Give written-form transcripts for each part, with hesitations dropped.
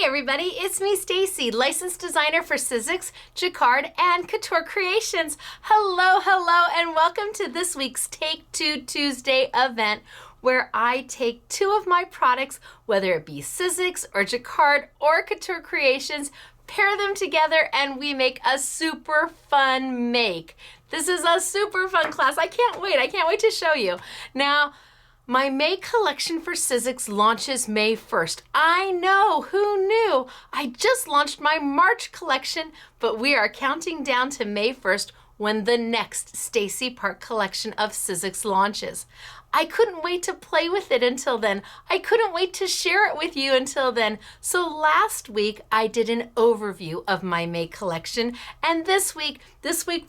Hey everybody, it's me Stacey, licensed designer for Sizzix, Jacquard, and Couture Creations. Hello, and welcome to this week's Take Two Tuesday event where I take two of my products, whether it be Sizzix or Jacquard or Couture Creations, pair them together and we make a super fun make. This is a super fun class. I can't wait to show you. Now, my May collection for Sizzix launches May 1st. I know, who knew? I just launched my March collection, but we are counting down to May 1st when the next Stacey Park collection of Sizzix launches. I couldn't wait to play with it until then. I couldn't wait to share it with you until then. So last week I did an overview of my May collection, and this week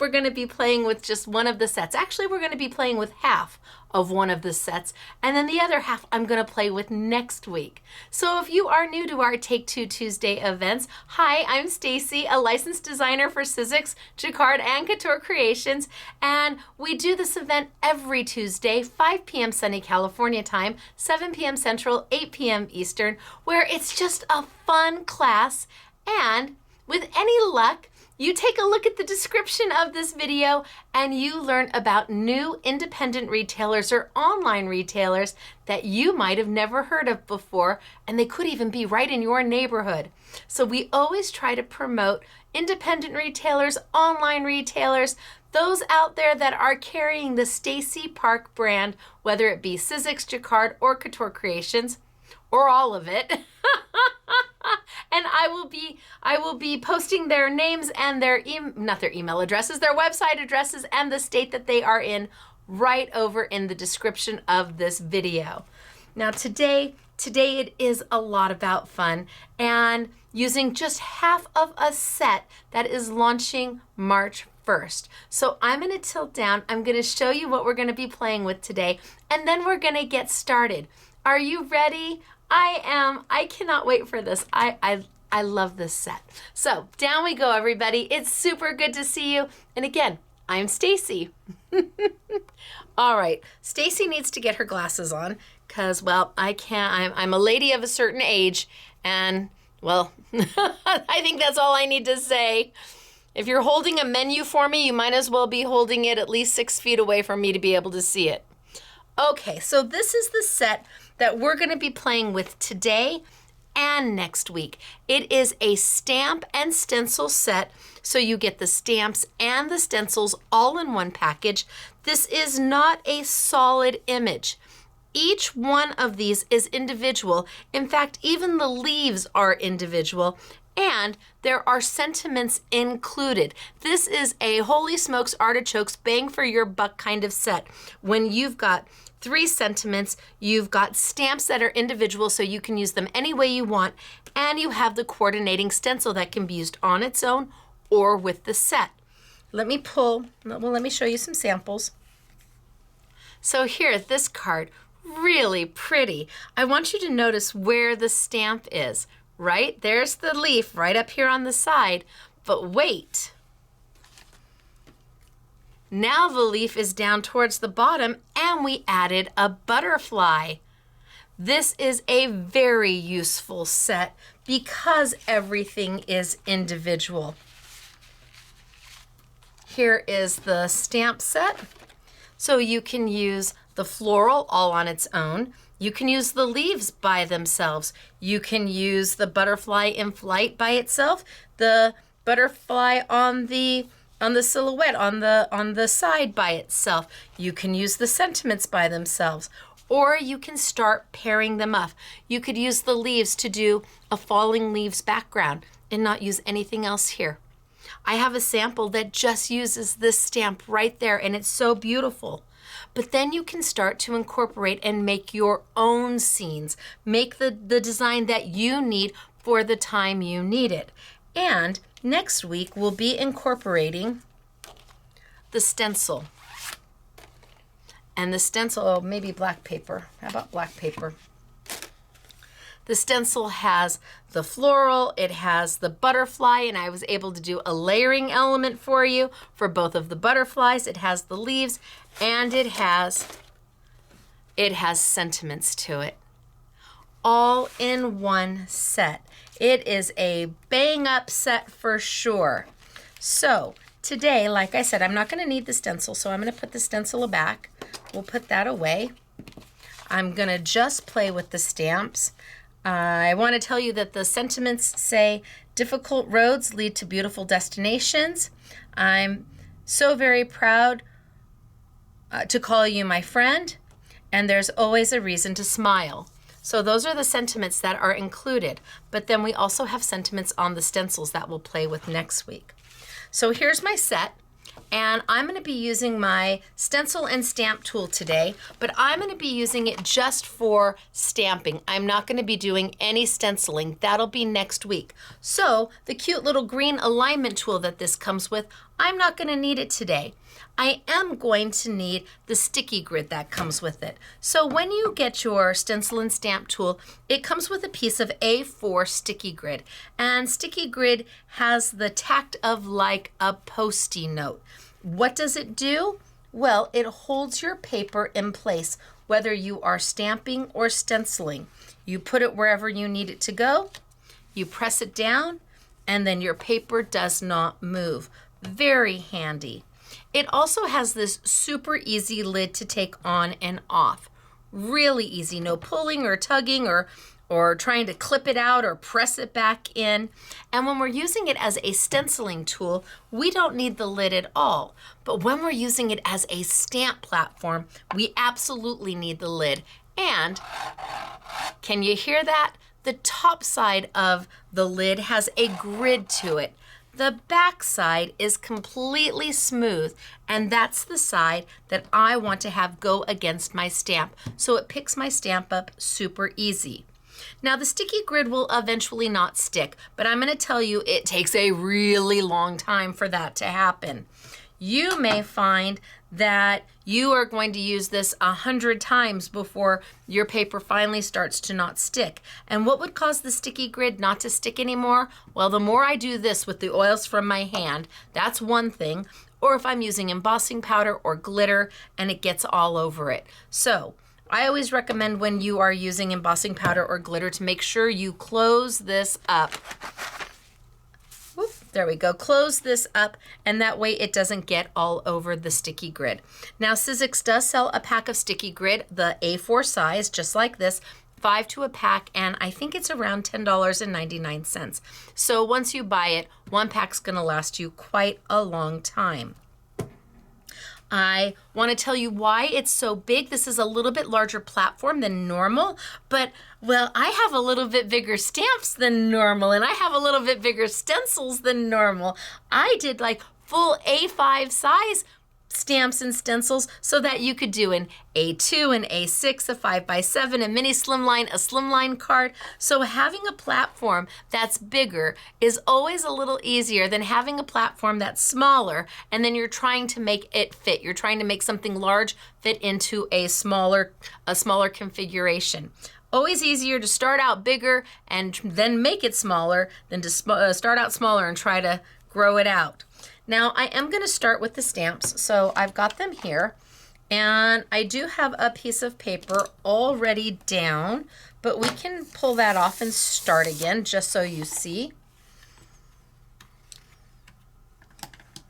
we're going to be playing with just one of the sets. Actually, we're going to be playing with half of one of the sets, and then the other half I'm going to play with next week. So if you are new to our Take Two Tuesday events, hi, I'm Stacey, a licensed designer for Sizzix, Jacquard, and Couture Creations, and we do this event every Tuesday, 5 p.m. sunny California time, 7 p.m. Central, 8 p.m. Eastern, where it's just a fun class, and with any luck, you take a look at the description of this video and you learn about new independent retailers or online retailers that you might have never heard of before, and they could even be right in your neighborhood. So we always try to promote independent retailers, online retailers, those out there that are carrying the Stacey Park brand, whether it be Sizzix, Jacquard, or Couture Creations, or all of it. And I will be posting their names and their not their email addresses, their website addresses and the state that they are in right over in the description of this video. Now today it is a lot about fun and using just half of a set that is launching March 1st. So I'm going to tilt down. I'm going to show you what we're going to be playing with today, and then we're going to get started. Are you ready? I am. I cannot wait for this. I love this set. So down we go, everybody. It's super good to see you. And again, I'm Stacey. All right, Stacey needs to get her glasses on because, well, I can't. I'm a lady of a certain age, and well, I think that's all I need to say. If you're holding a menu for me, you might as well be holding it at least 6 feet away from me to be able to see it. Okay, so this is the set that we're going to be playing with today and next week. It is a stamp and stencil set, so you get the stamps and the stencils all in one package. This is not a solid image. Each one of these is individual. In fact, even the leaves are individual, and there are sentiments included. This is a holy smokes artichokes bang for your buck kind of set. When you've got 3 sentiments, you've got stamps that are individual so you can use them any way you want, and you have the coordinating stencil that can be used on its own or with the set. Let me show you some samples. So here, this card, really pretty. I want you to notice where the stamp is, right? There's the leaf right up here on the side, but wait. Now the leaf is down towards the bottom and we added a butterfly. This is a very useful set because everything is individual. Here is the stamp set. So you can use the floral all on its own. You can use the leaves by themselves. You can use the butterfly in flight by itself, the butterfly on the silhouette on the side by itself. You can use the sentiments by themselves, or you can start pairing them up. You could use the leaves to do a falling leaves background and not use anything else here. I have a sample that just uses this stamp right there, and it's so beautiful. But then you can start to incorporate and make your own scenes. Make the design that you need for the time you need it. And next week, we'll be incorporating the stencil. And the stencil, oh, maybe black paper. How about black paper? The stencil has the floral, it has the butterfly, and I was able to do a layering element for you for both of the butterflies. It has the leaves, and it has sentiments to it. all-in-one set. It is a bang-up set for sure. So today, like I said, I'm not going to need the stencil, so I'm going to put the stencil back. We'll put that away. I'm going to just play with the stamps. I want to tell you that the sentiments say, difficult roads lead to beautiful destinations. I'm so very proud to call you my friend, and there's always a reason to smile. So those are the sentiments that are included, but then we also have sentiments on the stencils that we'll play with next week. So here's my set, and I'm going to be using my stencil and stamp tool today, but I'm going to be using it just for stamping. I'm not going to be doing any stenciling. That'll be next week. So the cute little green alignment tool that this comes with, I'm not going to need it today. I am going to need the sticky grid that comes with it. So when you get your stencil and stamp tool, it comes with a piece of A4 sticky grid. And sticky grid has the tact of like a Post-it note. What does it do? Well, it holds your paper in place, whether you are stamping or stenciling. You put it wherever you need it to go, you press it down, and then your paper does not move. Very handy. It also has this super easy lid to take on and off. Really easy, no pulling or tugging or trying to clip it out or press it back in. And when we're using it as a stenciling tool, we don't need the lid at all. But when we're using it as a stamp platform, we absolutely need the lid. And can you hear that? The top side of the lid has a grid to it. The back side is completely smooth, and that's the side that I want to have go against my stamp, so it picks my stamp up super easy. Now the sticky grid will eventually not stick, but I'm going to tell you it takes a really long time for that to happen. You may find that you are going to use this 100 times before your paper finally starts to not stick. And what would cause the sticky grid not to stick anymore? Well, the more I do this with the oils from my hand, that's one thing. Or if I'm using embossing powder or glitter and it gets all over it. So I always recommend when you are using embossing powder or glitter to make sure you close this up. Whoop, there we go. Close this up, and that way it doesn't get all over the sticky grid. Now, Sizzix does sell a pack of sticky grid, the A4 size, just like this, 5 to a pack, and I think it's around $10.99. So once you buy it, one pack's going to last you quite a long time. I want to tell you why it's so big. This is a little bit larger platform than normal, but well, I have a little bit bigger stamps than normal, and I have a little bit bigger stencils than normal. I did like full A5 size stamps and stencils so that you could do an A2, an A6, a 5x7, a mini slimline, a slimline card. So having a platform that's bigger is always a little easier than having a platform that's smaller and then you're trying to make it fit. You're trying to make something large fit into a smaller configuration. Always easier to start out bigger and then make it smaller than to start out smaller and try to grow it out. Now I am going to start with the stamps, so I've got them here, and I do have a piece of paper already down, but we can pull that off and start again just so you see.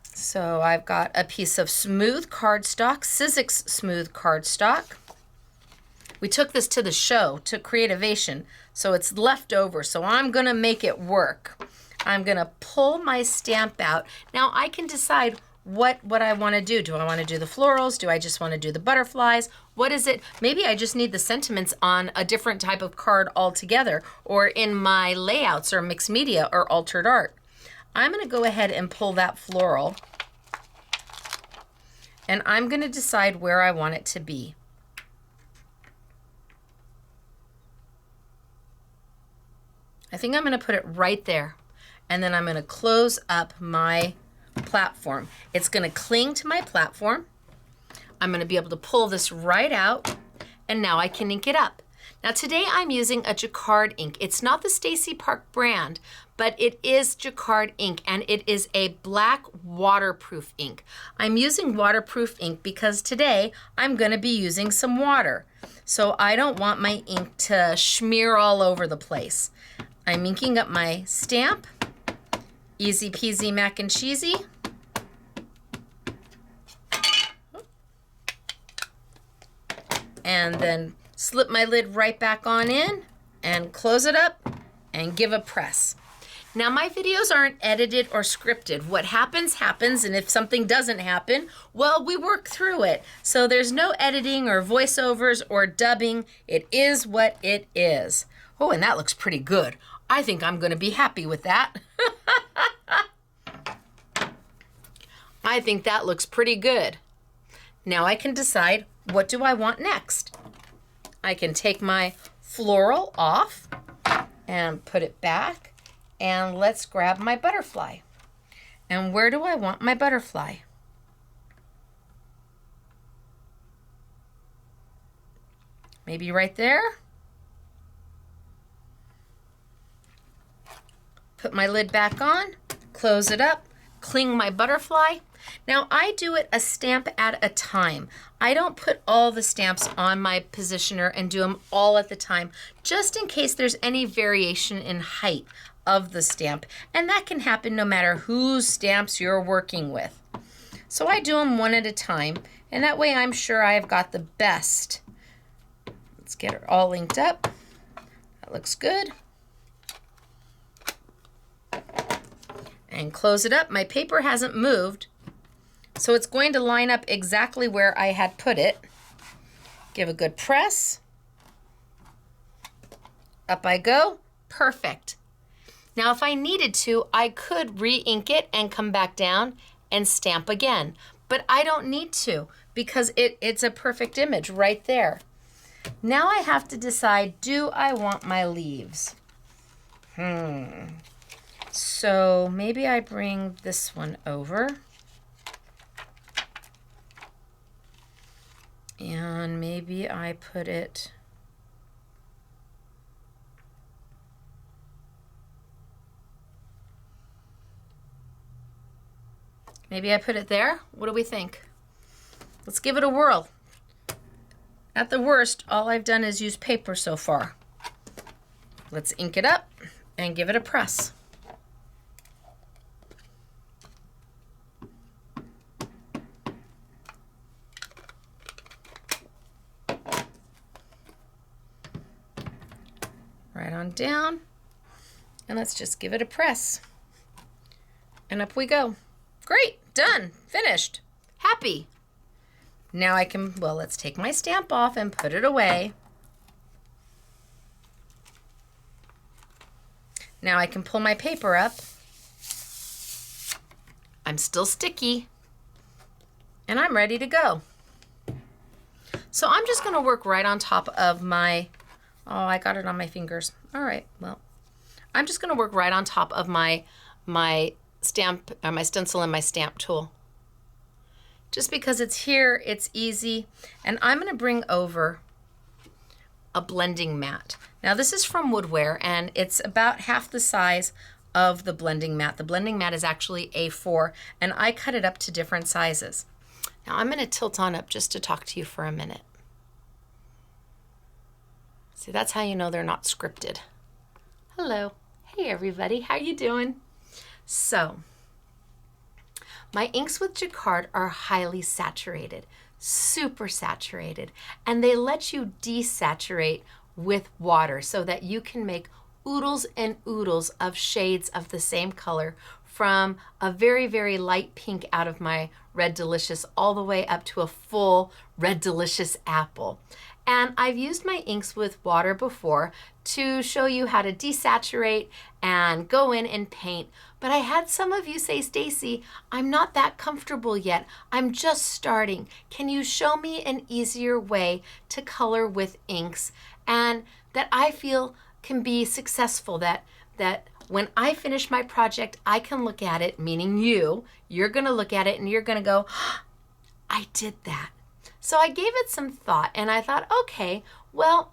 So I've got a piece of smooth cardstock, Sizzix smooth cardstock. We took this to the show, to Creativation, so it's left over, so I'm going to make it work. I'm going to pull my stamp out. Now I can decide what I want to do. Do I want to do the florals? Do I just want to do the butterflies? What is it? Maybe I just need the sentiments on a different type of card altogether, or in my layouts or mixed media or altered art. I'm going to go ahead and pull that floral, and I'm going to decide where I want it to be. I think I'm going to put it right there. And then I'm going to close up my platform. It's going to cling to my platform. I'm going to be able to pull this right out, and now I can ink it up. Now today I'm using a Jacquard ink. It's not the Stacey Park brand, but it is Jacquard ink, and it is a black waterproof ink. I'm using waterproof ink because today I'm gonna be using some water. So I don't want my ink to smear all over the place. I'm inking up my stamp, easy peasy mac and cheesy. And then slip my lid right back on in and close it up and give a press. Now my videos aren't edited or scripted. What happens, happens, and if something doesn't happen, well, we work through it. So there's no editing or voiceovers or dubbing. It is what it is. Oh, and that looks pretty good. I think I'm gonna be happy with that. I think that looks pretty good. Now I can decide, what do I want next? I can take my floral off and put it back, and let's grab my butterfly. And where do I want my butterfly? Maybe right there? Put my lid back on, close it up, cling my butterfly. Now I do it a stamp at a time. I don't put all the stamps on my positioner and do them all at the time, just in case there's any variation in height of the stamp. And that can happen no matter whose stamps you're working with. So I do them one at a time, and that way I'm sure I've got the best. Let's get her all inked up. That looks good. And close it up. My paper hasn't moved, so it's going to line up exactly where I had put it. Give a good press. Up I go. Perfect. Now if I needed to, I could re-ink it and come back down and stamp again. But I don't need to because it's a perfect image right there. Now I have to decide, do I want my leaves? So maybe I bring this one over. And maybe I put it there. What do we think? Let's give it a whirl. At the worst, all I've done is use paper so far. Let's ink it up and give it a press. Right on down, and let's just give it a press. And up we go. Great, done, finished, happy. Now I can, well, let's take my stamp off and put it away. Now I can pull my paper up. I'm still sticky, and I'm ready to go. So I'm just gonna work right on top of my, oh, I got it on my fingers. All right, well, I'm just gonna work right on top of my stamp, or my stencil and my stamp tool. Just because it's here, it's easy. And I'm gonna bring over a blending mat. Now this is from Woodware, and it's about half the size of the blending mat. The blending mat is actually A4, and I cut it up to different sizes. Now I'm gonna tilt on up just to talk to you for a minute. See, that's how you know they're not scripted. Hello. Hey everybody, how you doing? So, my inks with Jacquard are highly saturated, super saturated, and they let you desaturate with water so that you can make oodles and oodles of shades of the same color, from a very, very light pink out of my Red Delicious all the way up to a full Red Delicious apple. And I've used my inks with water before to show you how to desaturate and go in and paint. But I had some of you say, Stacey, I'm not that comfortable yet. I'm just starting. Can you show me an easier way to color with inks and that I feel can be successful, that when I finish my project, I can look at it, meaning you're gonna look at it and you're gonna go, oh, I did that. So I gave it some thought and I thought, okay, well,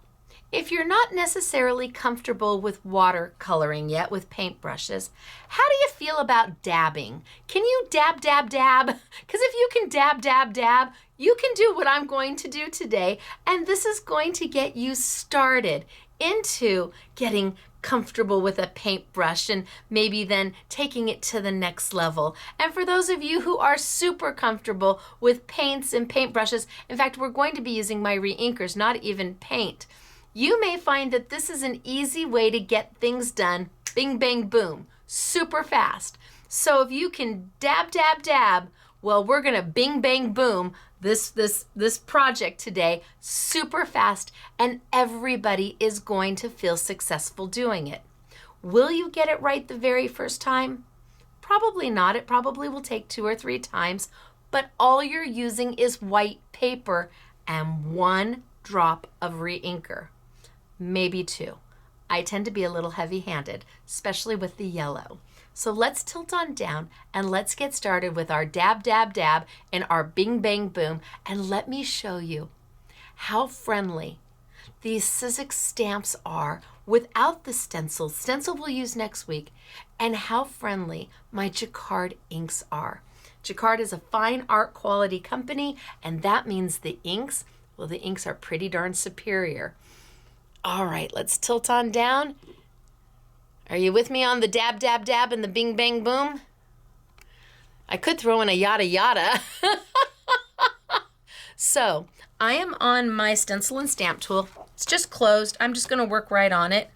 If you're not necessarily comfortable with watercoloring yet with paintbrushes, how do you feel about dabbing? Can you dab, dab, dab? Because if you can dab, dab, dab, you can do what I'm going to do today, and this is going to get you started into getting comfortable with a paintbrush and maybe then taking it to the next level. And for those of you who are super comfortable with paints and paintbrushes, in fact, we're going to be using my reinkers, not even paint. You may find that this is an easy way to get things done, bing, bang, boom, super fast. So if you can dab, dab, dab, well, we're gonna bing, bang, boom this project today super fast, and everybody is going to feel successful doing it. Will you get it right the very first time? Probably not. It probably will take 2 or 3 times, but all you're using is white paper and 1 drop of reinker, maybe 2. I tend to be a little heavy-handed, especially with the yellow. So let's tilt on down and let's get started with our dab, dab, dab and our bing, bang, boom. And let me show you how friendly these Sizzix stamps are without the stencil. Stencil we'll use next week, and how friendly my Jacquard inks are. Jacquard is a fine art quality company, and that means the inks, well, the inks are pretty darn superior. All right, let's tilt on down. Are you with me on the dab, dab, dab and the bing, bang, boom? I could throw in a yada, yada. So I am on my stencil and stamp tool. It's just closed. I'm just gonna work right on it.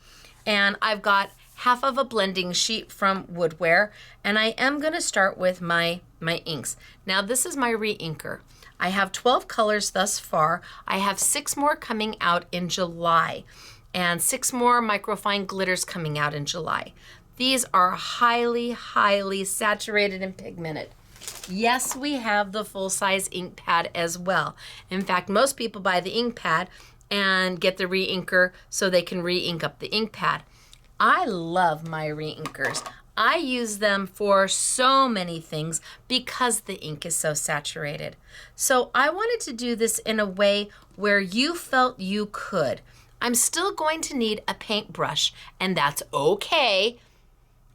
And I've got half of a blending sheet from Woodware, and I am gonna start with my inks. Now this is my reinker. I have 12 colors thus far. I have 6 more coming out in July, and 6 more microfine glitters coming out in July. These are highly, highly saturated and pigmented. Yes, we have the full-size ink pad as well. In fact, most people buy the ink pad and get the reinker so they can re-ink up the ink pad. I love my reinkers. I use them for so many things because the ink is so saturated. So I wanted to do this in a way where you felt you could. I'm still going to need a paintbrush, and that's okay.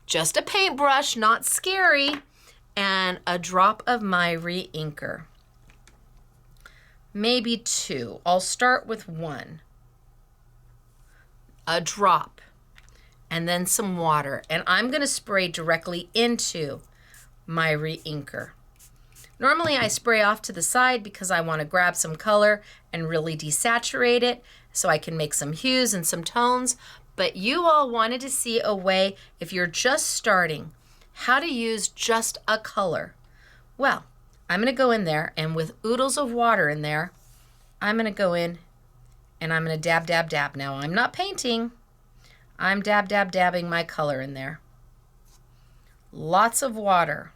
Just a paintbrush, not scary. And a drop of my reinker. Maybe 2. I'll start with 1. A drop. And then some water. And I'm going to spray directly into my reinker. Normally I spray off to the side because I want to grab some color and really desaturate it so I can make some hues and some tones. But you all wanted to see a way, if you're just starting, how to use just a color. Well, I'm going to go in there, and with oodles of water in there, I'm going to go in and I'm going to dab, dab, dab. Now, I'm not painting. I'm dab, dab, dabbing my color in there. Lots of water.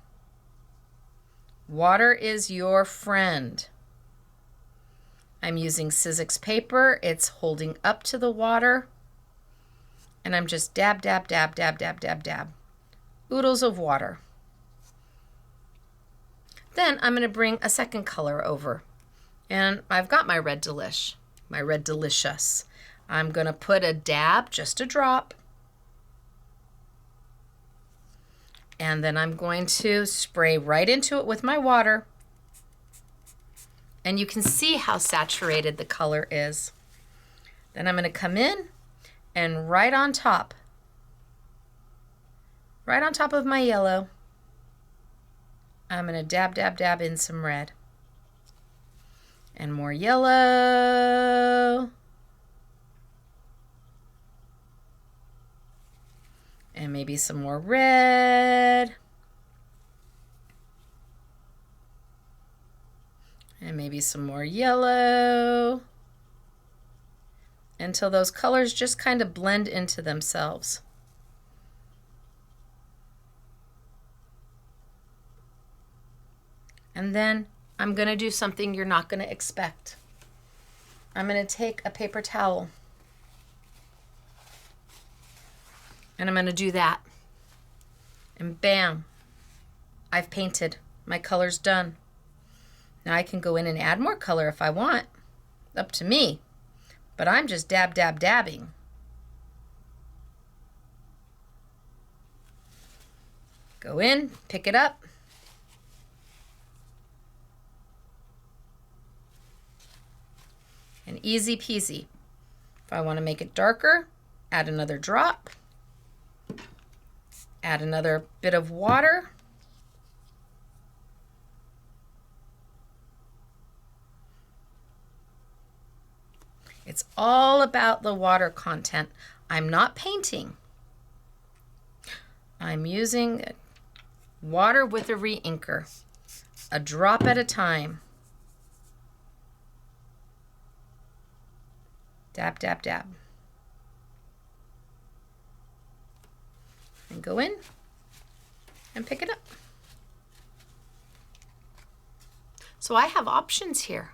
Water is your friend. I'm using Sizzix paper. It's holding up to the water. And I'm just dab, dab, dab, dab, dab, dab, dab. Oodles of water. Then I'm going to bring a second color over. And I've got my red delish, my red delicious. I'm going to put a dab, just a drop. And then I'm going to spray right into it with my water. And you can see how saturated the color is. Then I'm going to come in and right on top of my yellow, I'm going to dab, dab, dab in some red. And more yellow. And maybe some more red. And maybe some more yellow. Until those colors just kind of blend into themselves. And then I'm going to do something you're not going to expect. I'm going to take a paper towel. And I'm going to do that. And bam, I've painted. My color's done. Now I can go in and add more color if I want. Up to me. but I'm just dab, dab, dabbing. Go in, pick it up. And easy peasy. If I want to make it darker, add another drop. Add another bit of water. It's all about the water content. I'm not painting. I'm using water with a re-inker, a drop at a time. Dab, dab, dab. And go in and pick it up. So I have options here.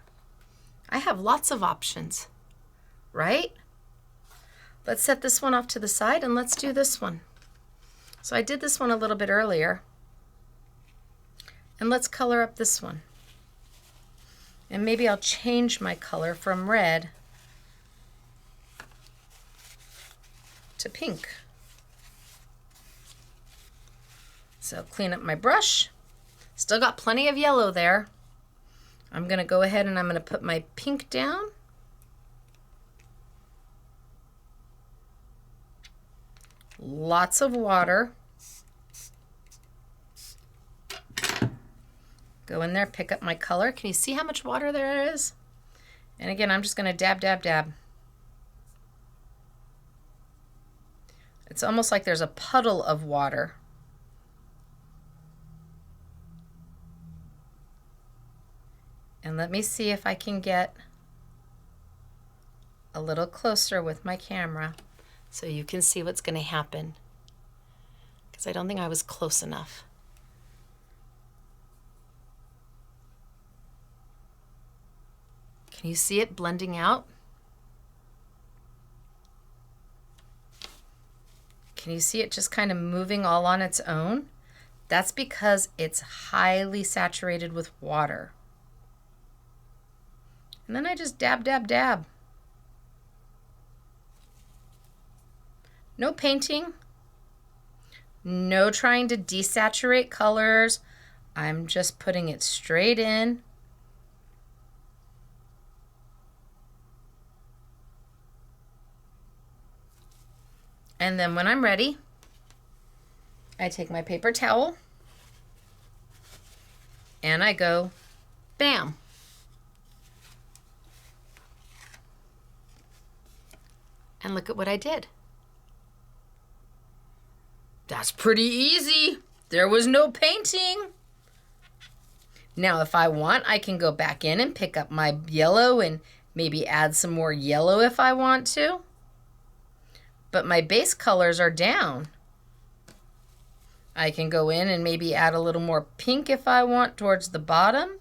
I have lots of options, right? Let's set this one off to the side and let's do this one. So I did this one a little bit earlier. And let's color up this one. And maybe I'll change my color from red to pink. So clean up my brush. Still got plenty of yellow there. I'm gonna go ahead and I'm gonna put my pink down. Lots of water. Go in there, pick up my color. Can you see how much water there is? And again, I'm just gonna dab, dab, dab. It's almost like there's a puddle of water. And let me see if I can get a little closer with my camera so you can see what's going to happen. Because I don't think I was close enough. Can you see it blending out? Can you see it just kind of moving all on its own? That's because it's highly saturated with water. And then I just dab, dab, dab. No painting. No trying to desaturate colors. I'm just putting it straight in. And then when I'm ready, I take my paper towel and I go, bam. And look at what I did. That's pretty easy. There was no painting. Now, if I want, I can go back in and pick up my yellow and maybe add some more yellow if I want to. But my base colors are down. I can go in and maybe add a little more pink if I want towards the bottom.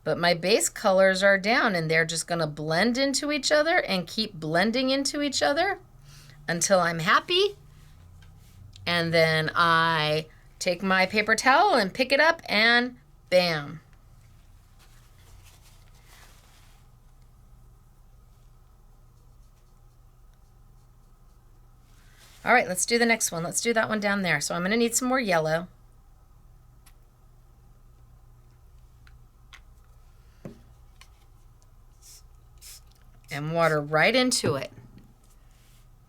But my base colors are down and they're just going to blend into each other and keep blending into each other until I'm happy. And then I take my paper towel and pick it up and bam. All right, let's do the next one. Let's do that one down there. So I'm going to need some more yellow. And water right into it.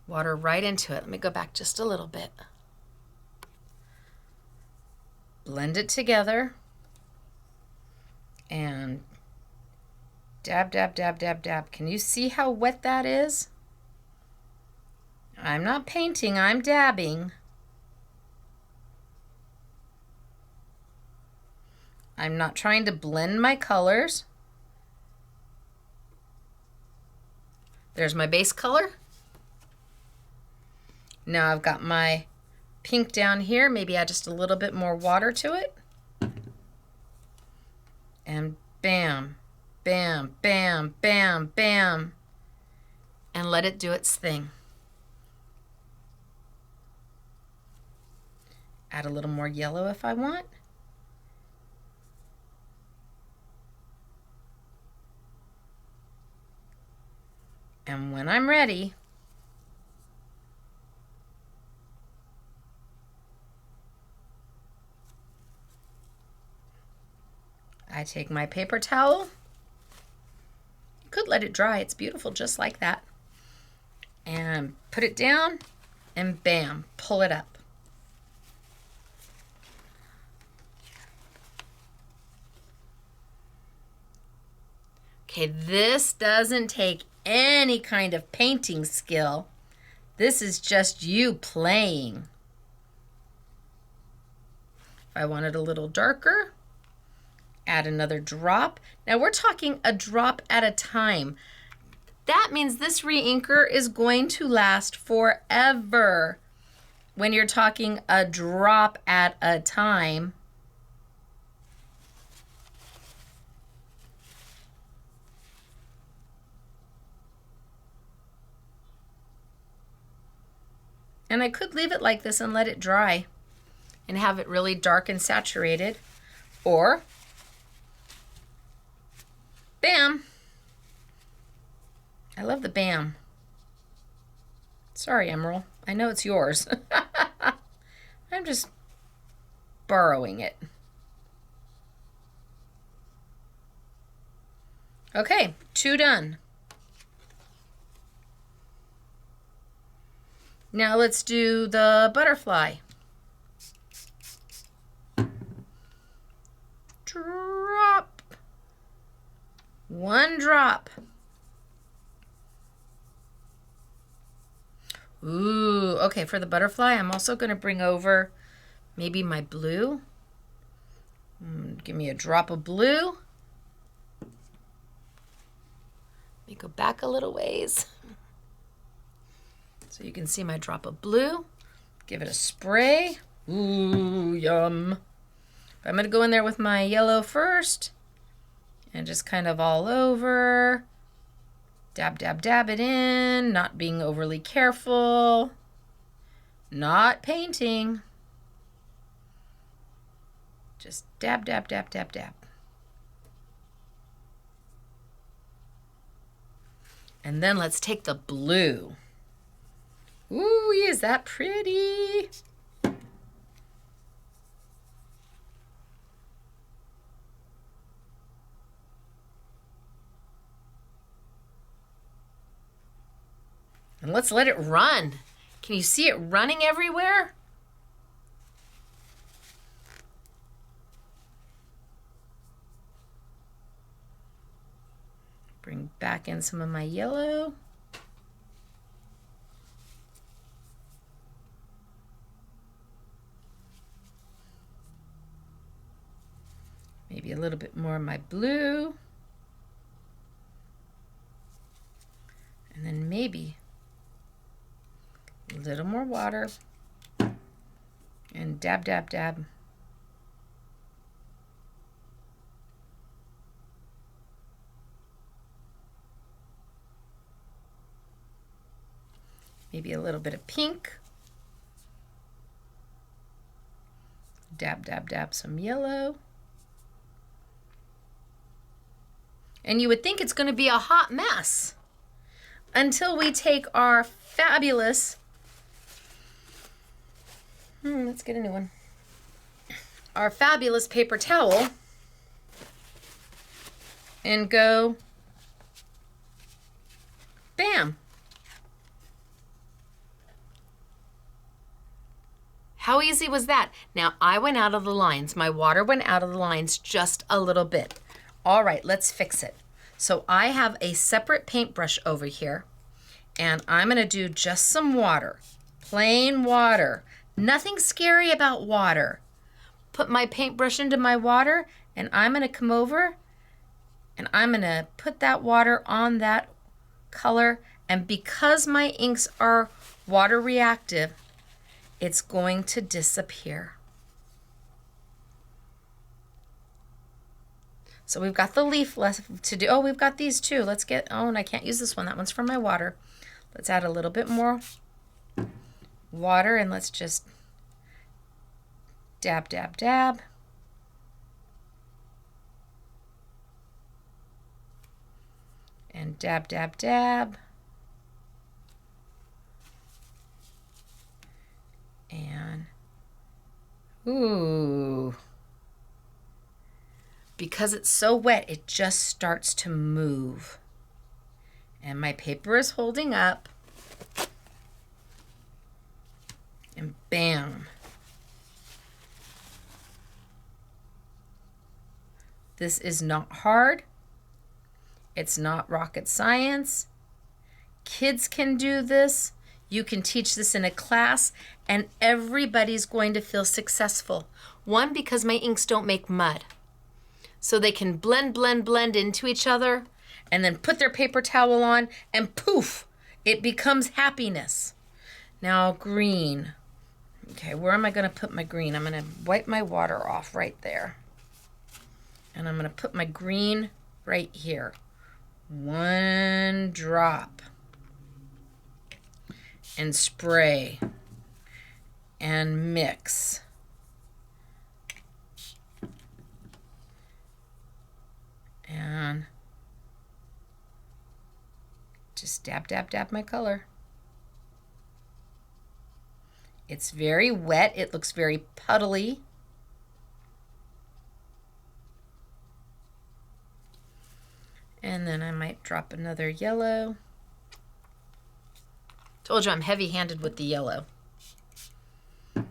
Water right into it. Let me go back just a little bit. Blend it together. And dab, dab, dab, dab, dab. Can you see how wet that is? I'm not painting, I'm dabbing. I'm not trying to blend my colors. There's my base color. Now I've got my pink down here. Maybe add just a little bit more water to it. And bam, bam, bam, bam, bam. And let it do its thing. Add a little more yellow if I want. And when I'm ready, I take my paper towel. You could let it dry. It's beautiful just like that. And put it down and bam, pull it up. Okay, this doesn't take any kind of painting skill. This is just you playing. If I want it a little darker, add another drop. Now we're talking a drop at a time. That means this re-inker is going to last forever when you're talking a drop at a time. And I could leave it like this and let it dry and have it really dark and saturated. Or, bam. I love the bam. Sorry, Emerald. I know it's yours. I'm just borrowing it. Okay, 2 done. Now let's do the butterfly. Drop. 1 drop. Ooh, okay, for the butterfly, I'm also going to bring over maybe my blue. Give me a drop of blue. Let me go back a little ways. So you can see my drop of blue. Give it a spray. Ooh, yum. I'm going to go in there with my yellow first and just kind of all over. Dab, dab, dab it in, not being overly careful, not painting. Just dab, dab, dab, dab, dab. And then let's take the blue. Ooh, is that pretty? And let's let it run. Can you see it running everywhere? Bring back in some of my yellow. Maybe a little bit more of my blue. And then maybe a little more water. And dab, dab, dab. Maybe a little bit of pink. Dab, dab, dab some yellow. And you would think it's going to be a hot mess until we take our fabulous, let's get a new one, our fabulous paper towel and go, bam. How easy was that? Now I went out of the lines. My water went out of the lines just a little bit. All right, let's fix it. So I have a separate paintbrush over here, and I'm gonna do just some water, plain water. Nothing scary about water. Put my paintbrush into my water, and I'm gonna come over, and I'm gonna put that water on that color, and because my inks are water reactive, it's going to disappear. So we've got the leaf left to do. Oh, we've got these too. Let's get, oh, and I can't use this one. That one's from my water. Let's add a little bit more water and let's just dab, dab, dab. And dab, dab, dab. And, ooh. Because it's so wet, it just starts to move. And my paper is holding up. And bam. This is not hard. It's not rocket science. Kids can do this. You can teach this in a class, and everybody's going to feel successful. One, because my inks don't make mud. So they can blend, blend, blend into each other, and then put their paper towel on, and poof, it becomes happiness. Now green. Okay, where am I gonna put my green? I'm gonna wipe my water off right there. And I'm gonna put my green right here. One drop. And spray. And mix. And just dab, dab, dab my color. It's very wet. It looks very puddly. And then I might drop another yellow. Told you I'm heavy-handed with the yellow. I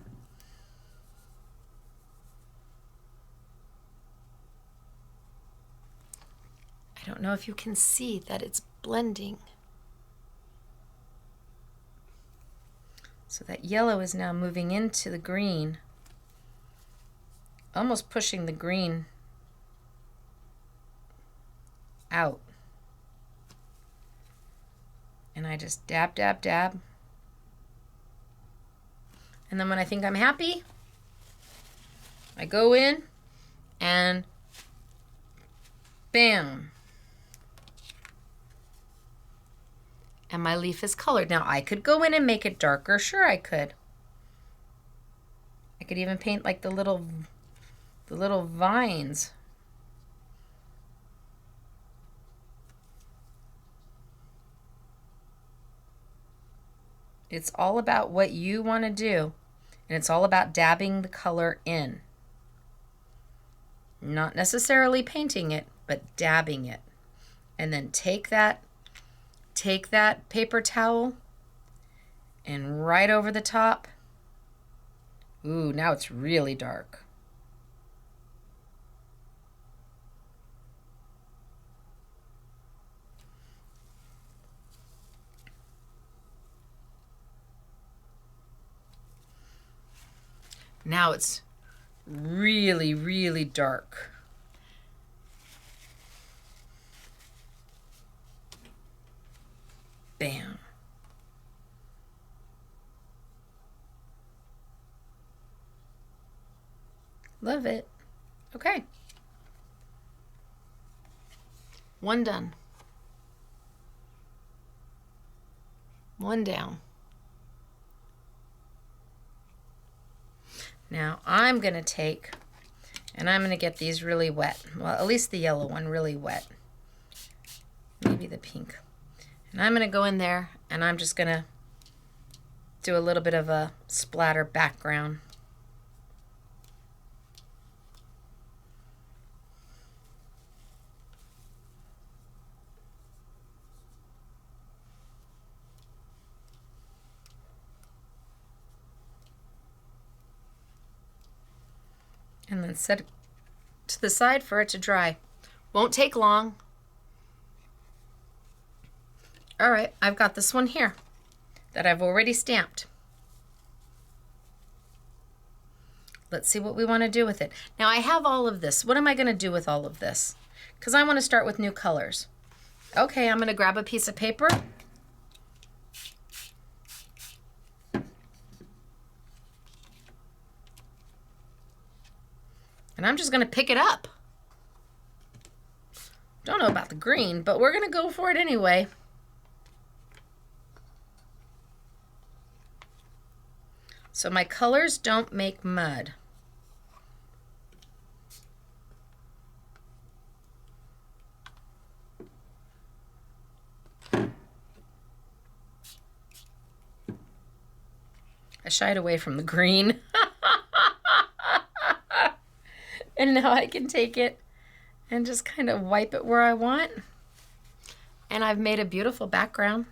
don't know if you can see that it's blending. So that yellow is now moving into the green, almost pushing the green out. And I just dab, dab, dab. And then when I think I'm happy, I go in and bam. And my leaf is colored. Now I could go in and make it darker. Sure, I could. I could even paint like the little vines. It's all about what you want to do, and it's all about dabbing the color in. Not necessarily painting it, but dabbing it. And then take that paper towel and right over the top. Ooh, now it's really dark. Now it's really, really dark. Bam. Love it. Okay. One done. One down. Now I'm going to take, and I'm going to get these really wet. Well, at least the yellow one really wet. Maybe the pink. And I'm going to go in there, and I'm just going to do a little bit of a splatter background. And then set it to the side for it to dry. Won't take long. All right, I've got this one here that I've already stamped. Let's see what we want to do with it. Now I have all of this. What am I going to do with all of this? Because I want to start with new colors. Okay, I'm going to grab a piece of paper. And I'm just going to pick it up. Don't know about the green, but we're going to go for it anyway. So my colors don't make mud. I shied away from the green. And now I can take it and just kind of wipe it where I want. And I've made a beautiful background.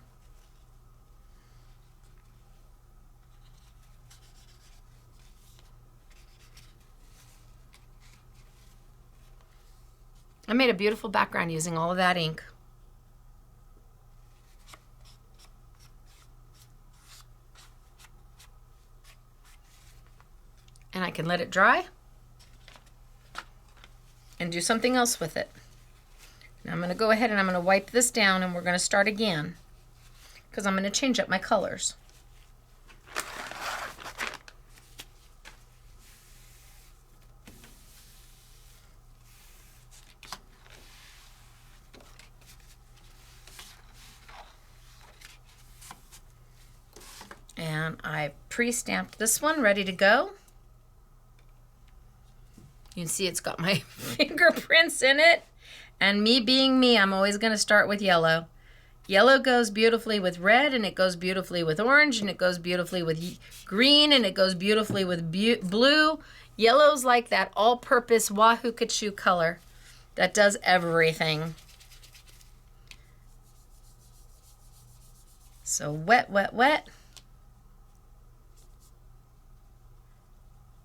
I made a beautiful background using all of that ink. And I can let it dry and do something else with it. Now I'm going to go ahead and I'm going to wipe this down, and we're going to start again because I'm going to change up my colors. And I pre-stamped this one, ready to go. You can see it's got my fingerprints in it. And me being me, I'm always going to start with yellow. Yellow goes beautifully with red, and it goes beautifully with orange, and it goes beautifully with green, and it goes beautifully with blue. Yellow's like that all-purpose Wahoo Kachu color that does everything. So wet, wet, wet.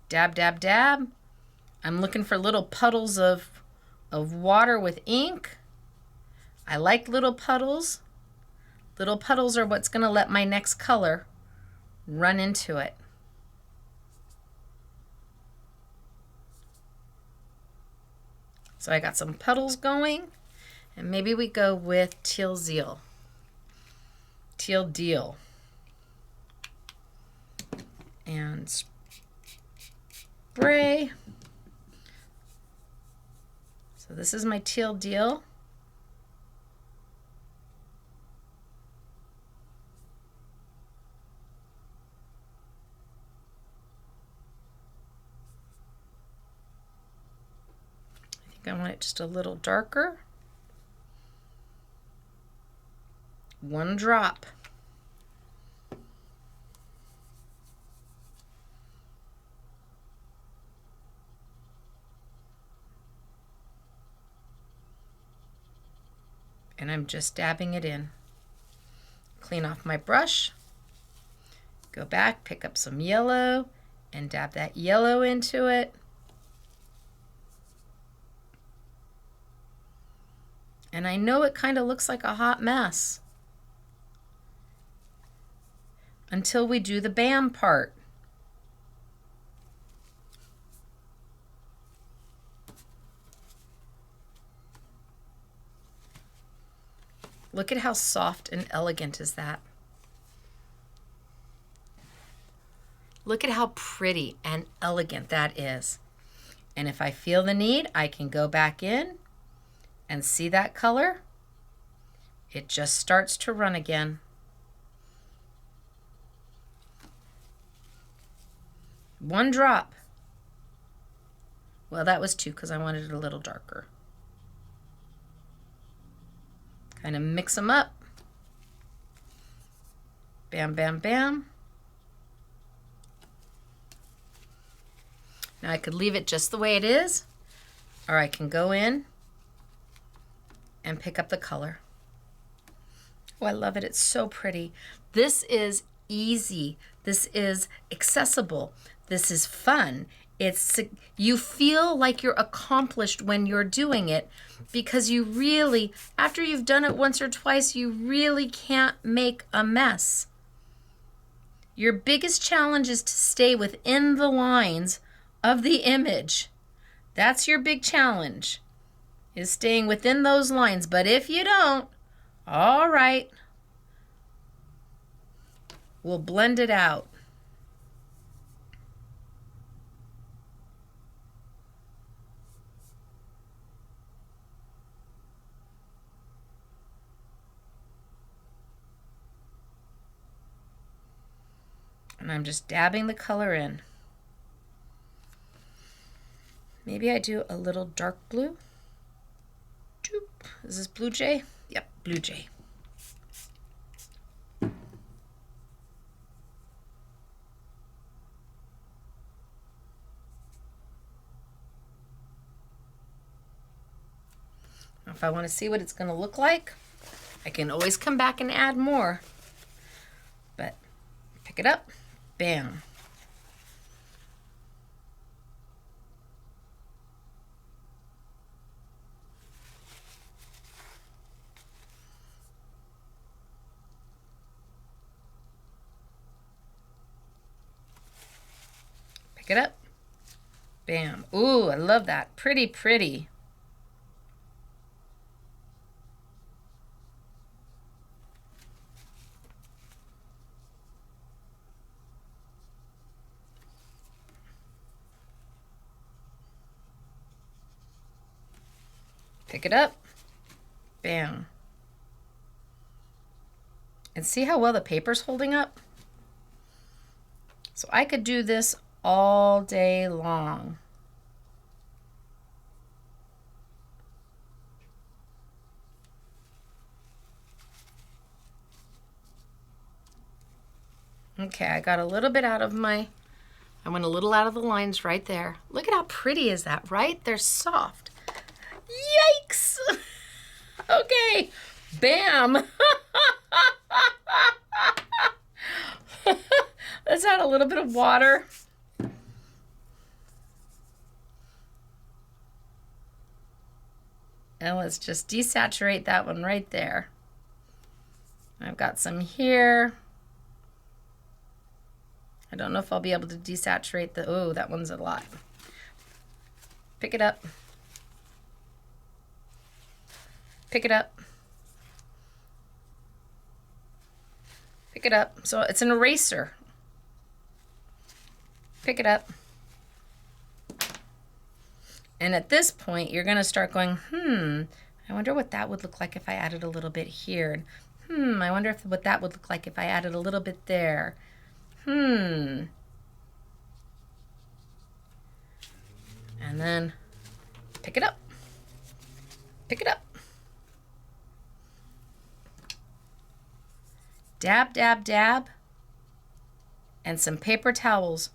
Dab, dab, dab. I'm looking for little puddles of water with ink. I like little puddles. Little puddles are what's going to let my next color run into it. So I got some puddles going, and maybe we go with teal deal. Teal deal. And spray. So this is my teal deal. I think I want it just a little darker. One drop. And I'm just dabbing it in. Clean off my brush, go back, pick up some yellow, and dab that yellow into it. And I know it kind of looks like a hot mess until we do the bam part. Look at how soft and elegant is that. Look at how pretty and elegant that is. And if I feel the need, I can go back in and see that color. It just starts to run again. One drop. Well, that was two because I wanted it a little darker. Kind of mix them up. Bam, bam, bam. Now I could leave it just the way it is, or I can go in and pick up the color. Oh, I love it. It's so pretty. This is easy. This is accessible. This is fun. You feel like you're accomplished when you're doing it because you really, after you've done it once or twice, you really can't make a mess. Your biggest challenge is to stay within the lines of the image. That's your big challenge, is staying within those lines. But if you don't, all right, we'll blend it out. And I'm just dabbing the color in. Maybe I do a little dark blue. Is this Blue Jay? Yep, Blue Jay. If I want to see what it's going to look like, I can always come back and add more. But pick it up, bam. Pick it up, bam. Ooh, I love that. Pretty, pretty. Pick it up, bam. And see how well the paper's holding up? So I could do this all day long. Okay, I got a little bit out of I went a little out of the lines right there. Look at how pretty is that, right? They're soft. Yikes! Okay, bam. Let's add a little bit of water. And let's just desaturate that one right there. I've got some here. I don't know if I'll be able to desaturate the, oh, that one's a lot. Pick it up. Pick it up. Pick it up. So it's an eraser. Pick it up. And at this point, you're gonna start going, I wonder what that would look like if I added a little bit here. I wonder what that would look like if I added a little bit there. And then pick it up. Pick it up. Dab, dab, dab. And some paper towels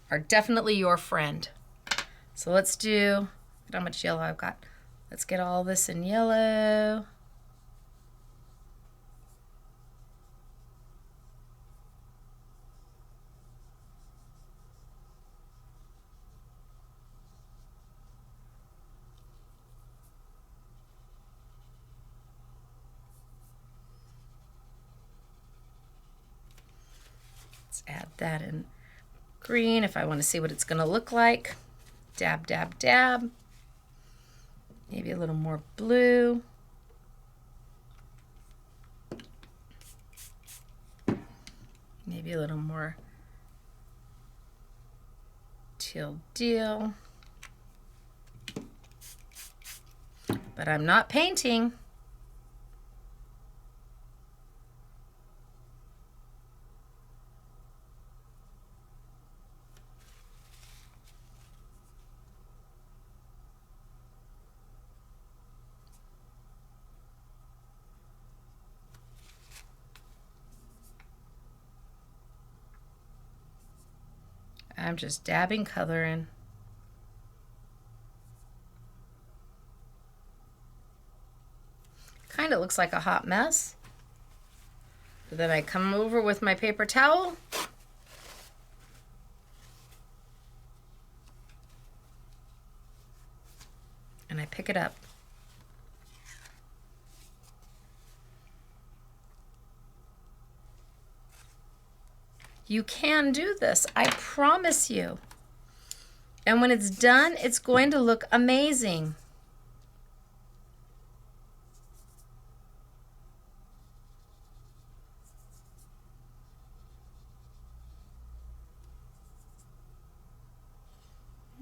are definitely your friend. So let's do, look at how much yellow I've got. Let's get all this in yellow. Let's add that in green if I want to see what it's going to look like. Dab, dab, dab. Maybe a little more blue. Maybe a little more teal deal. But I'm not painting. I'm just dabbing color in. Kind of looks like a hot mess. But then I come over with my paper towel. And I pick it up. You can do this, I promise you. And when it's done, it's going to look amazing.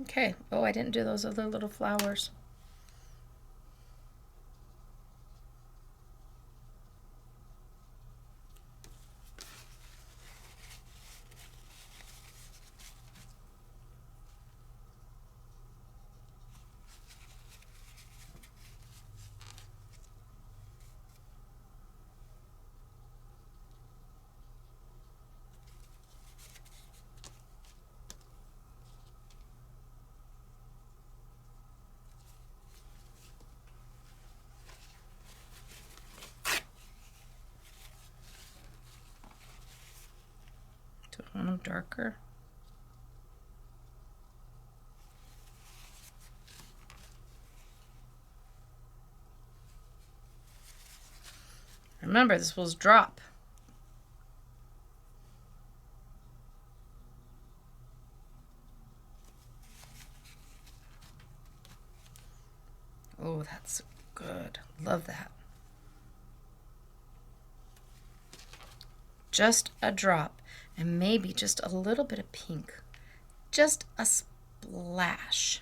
Okay, oh, I didn't do those other little flowers. darker. Remember, this was drop. Oh, that's good. Love that. Just a drop, and maybe just a little bit of pink. Just a splash.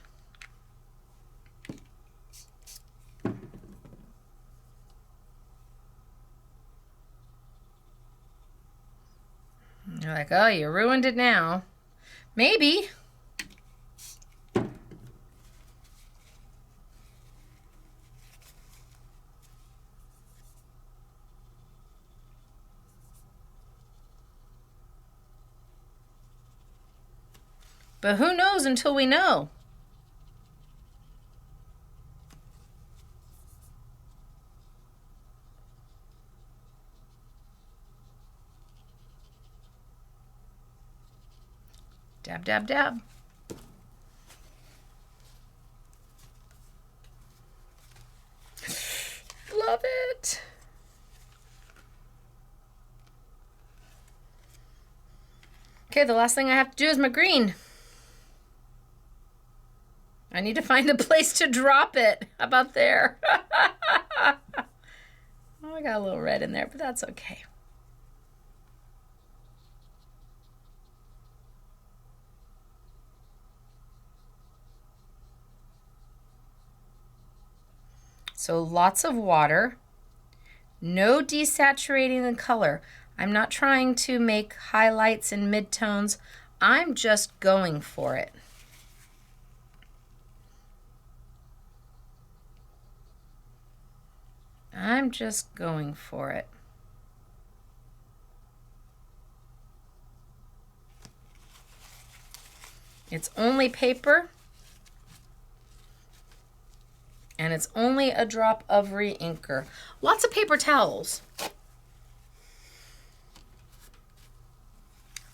You're like, oh, you ruined it now. Maybe. But who knows until we know? Dab, dab, dab. Love it. Okay, the last thing I have to do is my green. I need to find a place to drop it. How about there? Oh, I got a little red in there, but that's okay. So lots of water, no desaturating the color. I'm not trying to make highlights and midtones. I'm just going for it. I'm just going for it. It's only paper, and it's only a drop of re-inker. Lots of paper towels.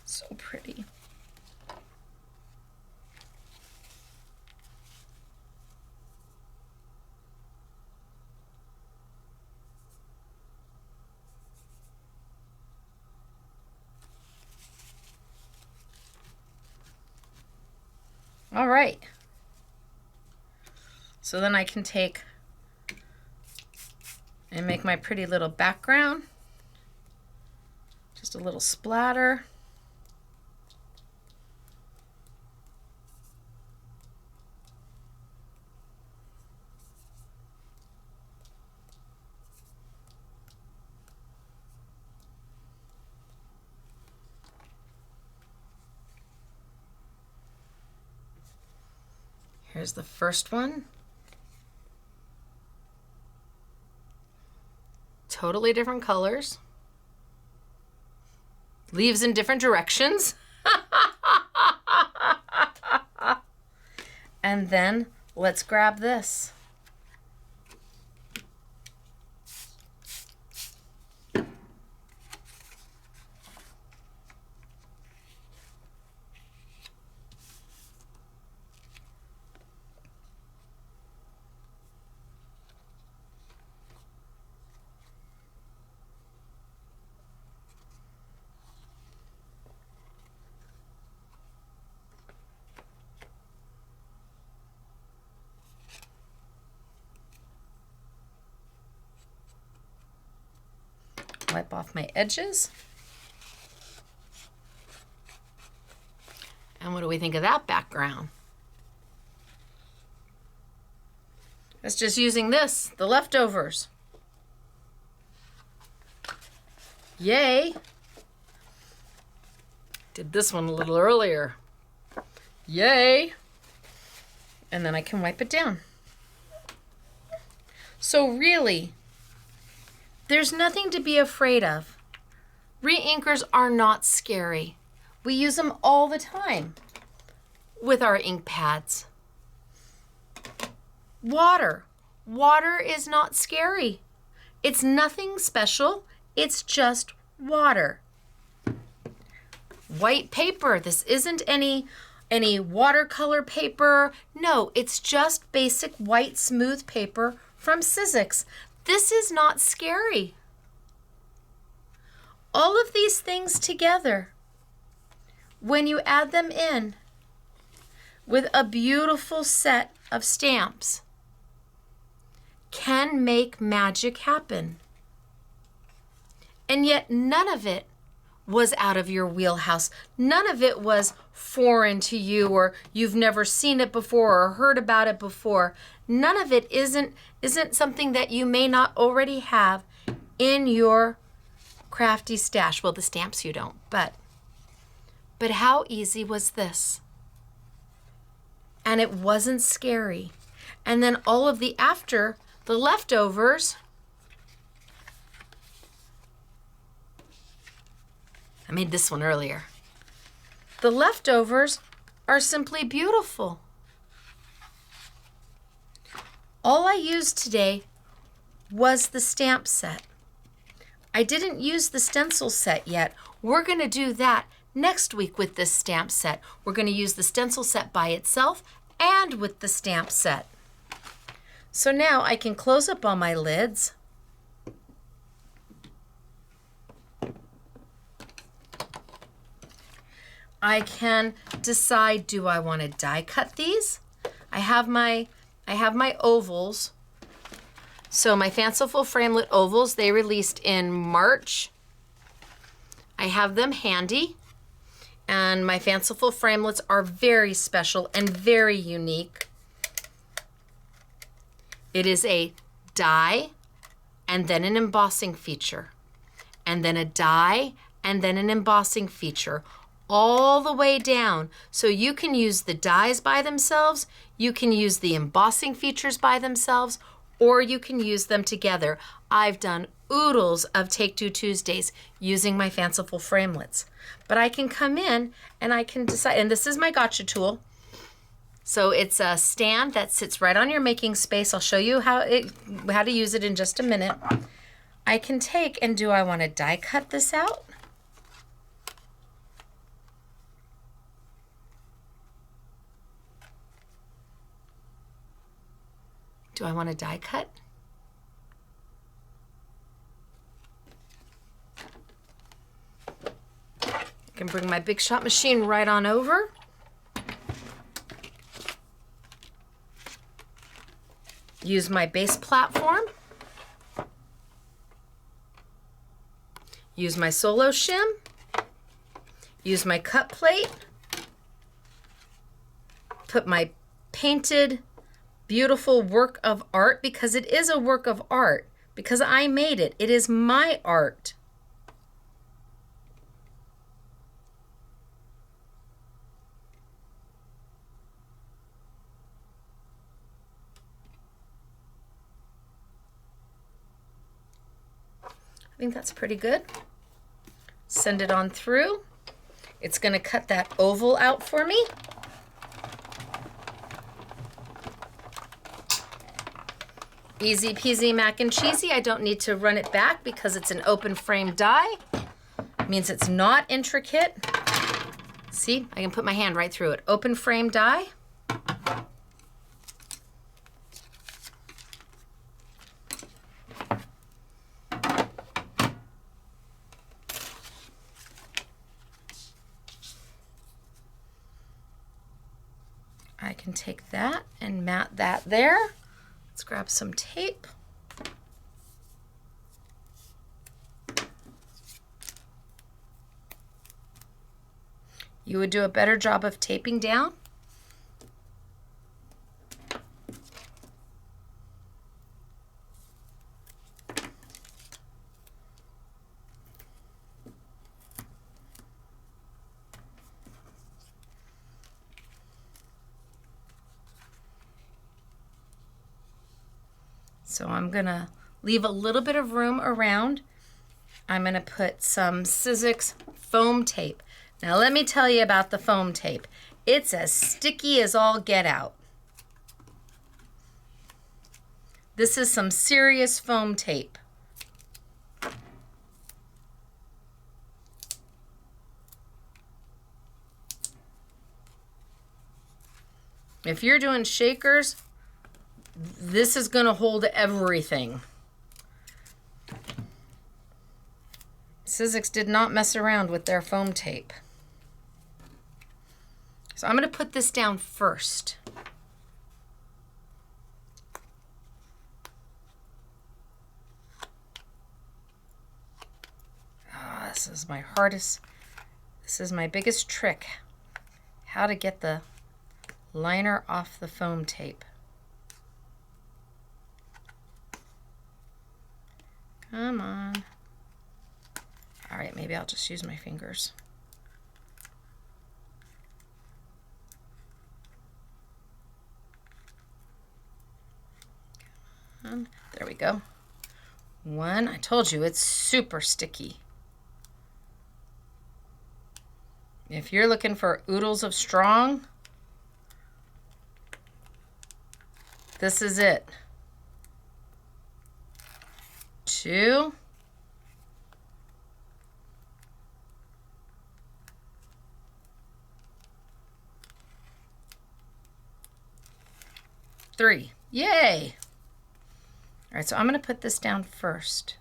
So pretty. All right. So then I can take and make my pretty little background. Just a little splatter. Here's the first one. Totally different colors. Leaves in different directions. And then let's grab this. Wipe off my edges. And what do we think of that background? It's just using this, the leftovers. Yay! Did this one a little earlier. Yay! And then I can wipe it down. So really, there's nothing to be afraid of. Re-inkers are not scary. We use them all the time with our ink pads. Water. Water is not scary. It's nothing special. It's just water. white paper. This isn't any watercolor paper. No, it's just basic white smooth paper from Sizzix. This is not scary. All of these things together, when you add them in with a beautiful set of stamps, can make magic happen. And yet none of it was out of your wheelhouse. None of it was foreign to you, or you've never seen it before or heard about it before. None of it isn't something that you may not already have in your crafty stash. Well, the stamps you don't, but how easy was this? And it wasn't scary. And then all of the leftovers, I made this one earlier. The leftovers are simply beautiful. All I used today was the stamp set. I didn't use the stencil set yet. We're going to do that next week with this stamp set. We're going to use the stencil set by itself and with the stamp set. So now I can close up all my lids. I can decide, do I want to die cut these? I have my ovals. So my Fanciful Framelit ovals, they released in March. I have them handy. And my Fanciful Framelits are very special and very unique. It is a die and then an embossing feature. And then a die and then an embossing feature, all the way down. So you can use the dies by themselves, you can use the embossing features by themselves, or you can use them together. I've done oodles of Take Two Tuesdays using my Fanciful Framelits. But I can come in and I can decide, and this is my gotcha tool. So it's a stand that sits right on your making space. I'll show you how to use it in just a minute. I can take, and do I want to die cut this out? Do I want to die cut? I can bring my Big Shot machine right on over. Use my base platform. Use my solo shim. Use my cut plate. Put my painted beautiful work of art, because it is a work of art, because I made it. It is my art. I think that's pretty good. Send it on through. It's going to cut that oval out for me. Easy peasy mac and cheesy. I don't need to run it back because it's an open frame die. It means it's not intricate. See, I can put my hand right through it. Open frame die. I can take that and mat that there. Let's grab some tape. You would do a better job of taping down. So I'm gonna leave a little bit of room around. I'm gonna put some Sizzix foam tape. Now let me tell you about the foam tape. It's as sticky as all get out. This is some serious foam tape. If you're doing shakers, this is going to hold everything. Sizzix did not mess around with their foam tape. So I'm going to put this down first. Oh, this is my hardest, this is my biggest trick. How to get the liner off the foam tape. Come on. All right, maybe I'll just use my fingers. There we go. One, I told you it's super sticky. If you're looking for oodles of strong, this is it. 2. 3. Yay! All right, so I'm going to put this down first.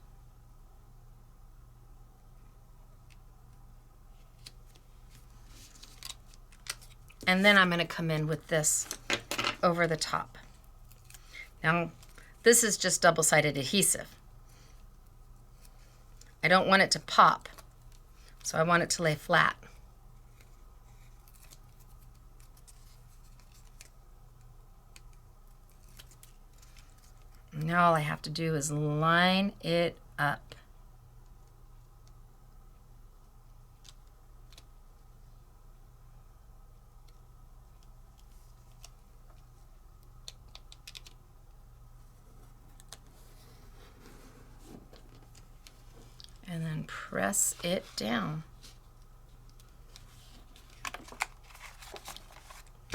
And then I'm going to come in with this over the top. Now, this is just double-sided adhesive. I don't want it to pop, so I want it to lay flat. Now all I have to do is line it up. And then press it down.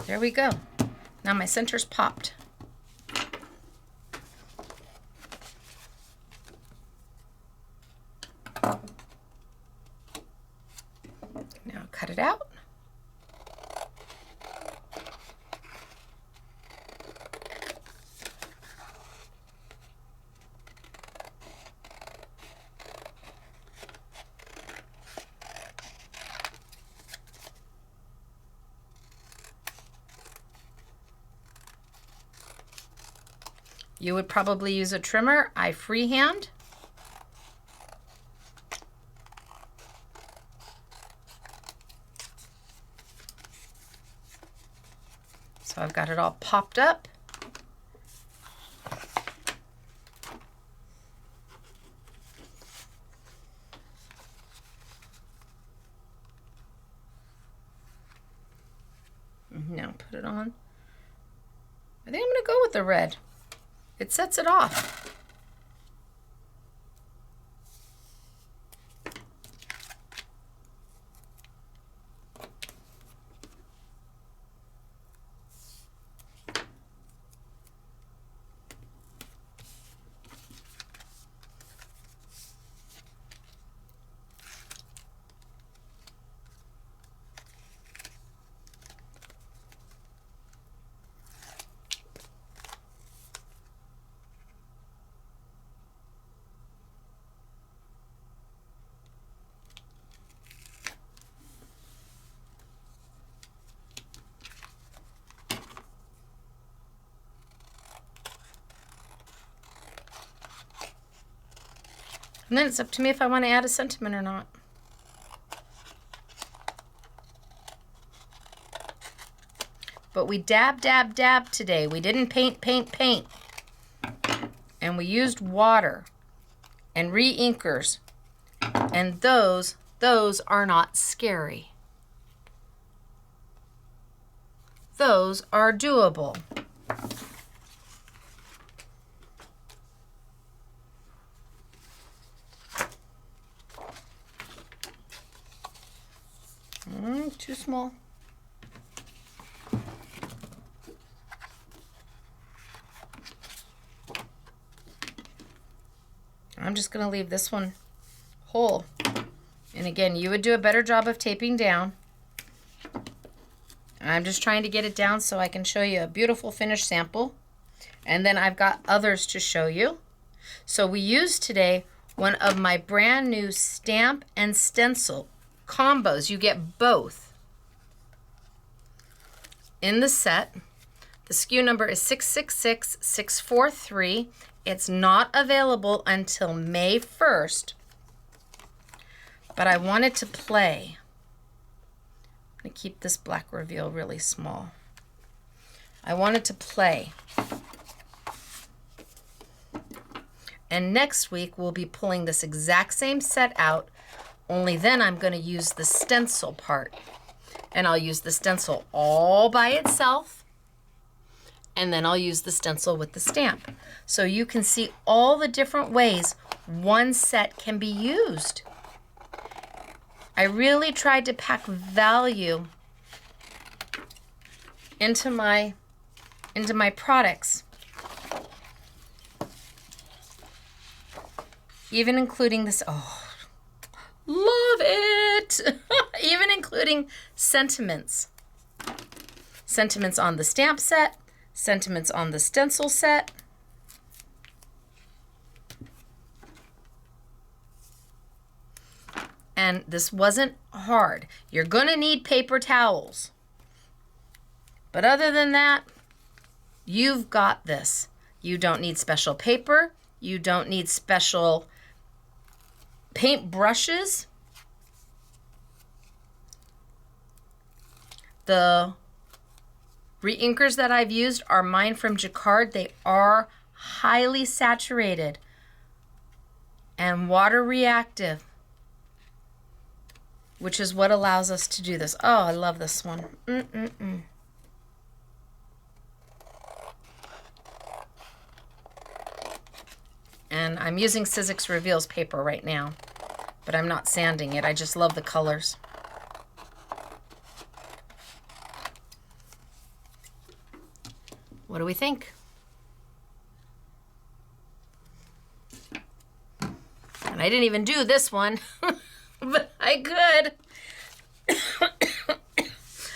There we go. Now my center's popped. Now cut it out. You would probably use a trimmer. I freehand. So I've got it all popped up. Now put it on. I think I'm going to go with the red. It sets it off. And then it's up to me if I want to add a sentiment or not. But we dab, dab, dab today. We didn't paint, paint, paint. And we used water and re-inkers. And those are not scary. Those are doable. Too small. I'm just going to leave this one whole. And again, you would do a better job of taping down. I'm just trying to get it down so I can show you a beautiful finished sample. And then I've got others to show you. So we used today one of my brand new stamp and stencil combos. You get both in the set. The SKU number is 666643. It's not available until May 1st, but I wanted to play. I'm going to keep this black reveal really small. I wanted to play. And next week we'll be pulling this exact same set out, only then I'm going to use the stencil part. And I'll use the stencil all by itself, and then I'll use the stencil with the stamp. So you can see all the different ways one set can be used. I really tried to pack value into my products. Even including this, oh, love it! Even including sentiments. Sentiments on the stamp set, sentiments on the stencil set. And this wasn't hard. You're gonna need paper towels. But other than that, you've got this. You don't need special paper. You don't need special paint brushes. The reinkers that I've used are mine from Jacquard. They are highly saturated and water reactive, which is what allows us to do this. Oh, I love this one. And I'm using Sizzix Revealz paper right now, but I'm not sanding it. I just love the colors. What do we think? And I didn't even do this one, but I could.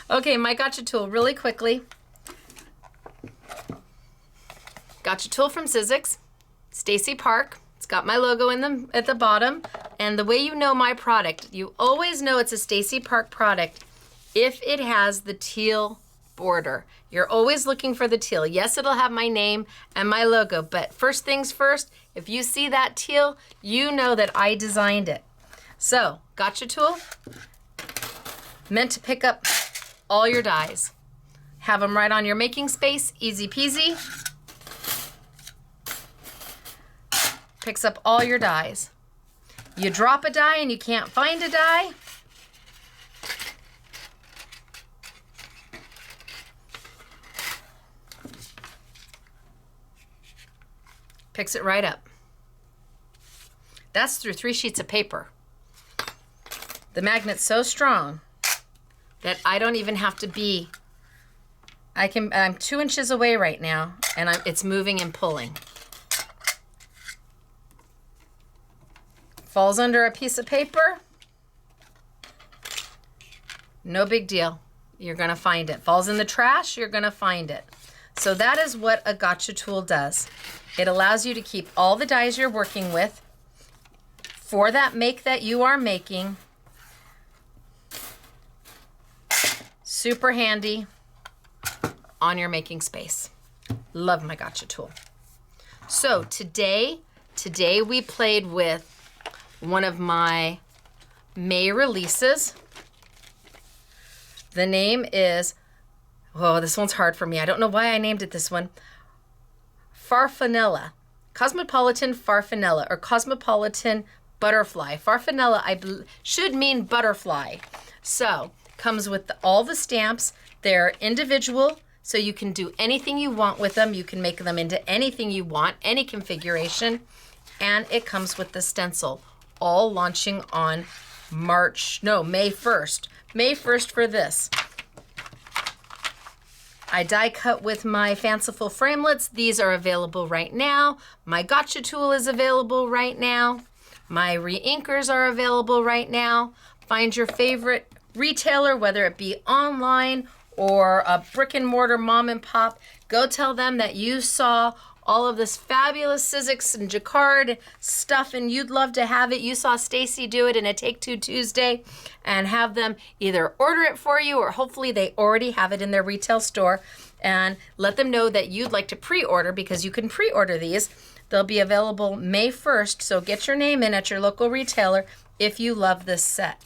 Okay, my gotcha tool really quickly. Gotcha tool from Sizzix. Stacey Park. It's got my logo in at the bottom. And the way you know my product, you always know it's a Stacey Park product if it has the teal border. You're always looking for the teal. Yes, it'll have my name and my logo, but first things first, if you see that teal, you know that I designed it. So, gotcha tool, meant to pick up all your dies. Have them right on your making space, easy peasy. Picks up all your dies. You drop a die and you can't find a die, picks it right up. That's through 3 sheets of paper. The magnet's so strong that I don't even have to be, I'm 2 inches away right now and it's moving and pulling. Falls under a piece of paper, no big deal. You're gonna find it. Falls in the trash, you're gonna find it. So that is what a gotcha tool does. It allows you to keep all the dies you're working with for that make that you are making. Super handy on your making space. Love my gotcha tool. So today we played with one of my May releases. The name is, oh, this one's hard for me. I don't know why I named it this one. Farfallina, Cosmopolitan Farfallina, or Cosmopolitan Butterfly. Farfallina should mean butterfly. So, comes with all the stamps. They're individual, so you can do anything you want with them. You can make them into anything you want, any configuration. And it comes with the stencil, all launching on May 1st. May 1st for this. I die cut with my Fanciful Framelits. These are available right now. My gotcha tool is available right now. My reinkers are available right now. Find your favorite retailer, whether it be online or a brick and mortar mom and pop, go tell them that you saw all of this fabulous Sizzix and Jacquard stuff and you'd love to have it. You saw Stacey do it in a Take Two Tuesday, and have them either order it for you or hopefully they already have it in their retail store, and let them know that you'd like to pre-order, because you can pre-order these. They'll be available May 1st, so get your name in at your local retailer if you love this set.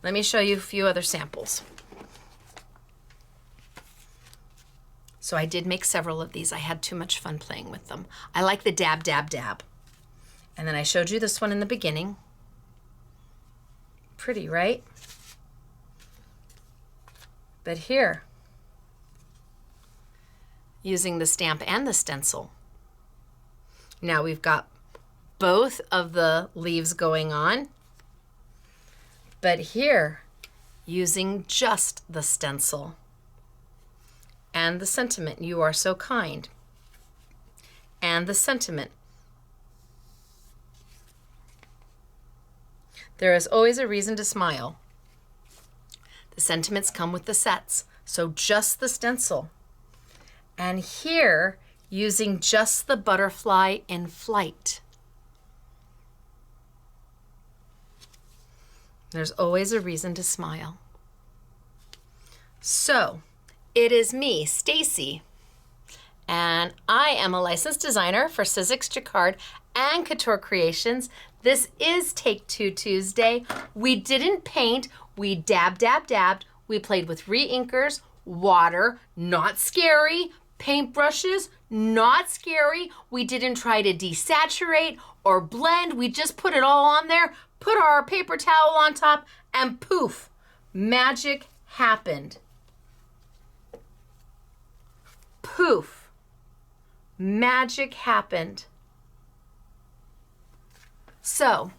Let me show you a few other samples. So I did make several of these. I had too much fun playing with them. I like the dab, dab, dab. And then I showed you this one in the beginning. Pretty, right? But here, using the stamp and the stencil. Now we've got both of the leaves going on, but here, using just the stencil. And the sentiment, "You are so kind." And the sentiment, "There is always a reason to smile." The sentiments come with the sets, so just the stencil. And here, using just the butterfly in flight. There's always a reason to smile. So, it is me, Stacey, and I am a licensed designer for Sizzix, Jacquard, and Couture Creations. This is Take Two Tuesday. We didn't paint, we dabbed. We played with re-inkers, water, not scary, paintbrushes, not scary. We didn't try to desaturate or blend. We just put it all on there, put our paper towel on top, and poof, magic happened. Poof, magic happened. So,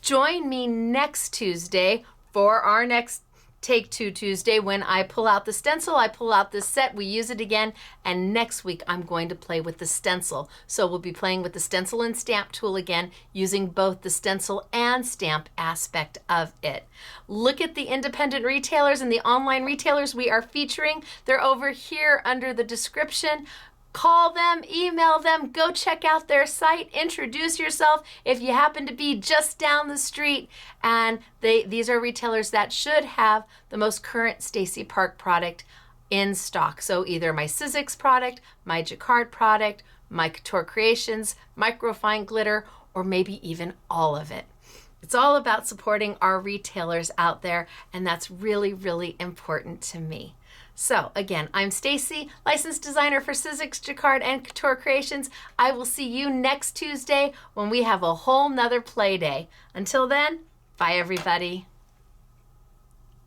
join me next Tuesday for our next Take Two Tuesday, when I pull out the stencil, I pull out this set, we use it again, and next week I'm going to play with the stencil. So we'll be playing with the stencil and stamp tool again, using both the stencil and stamp aspect of it. Look at the independent retailers and the online retailers we are featuring. They're over here under the description. Call them, email them, go check out their site, introduce yourself if you happen to be just down the street. And these are retailers that should have the most current Stacey Park product in stock. So either my Sizzix product, my Jacquard product, my Couture Creations, microfine glitter, or maybe even all of it. It's all about supporting our retailers out there, and that's really, really important to me. So again, I'm Stacey, licensed designer for Sizzix, Jacquard, and Couture Creations. I will see you next Tuesday when we have a whole nother play day. Until then, bye everybody.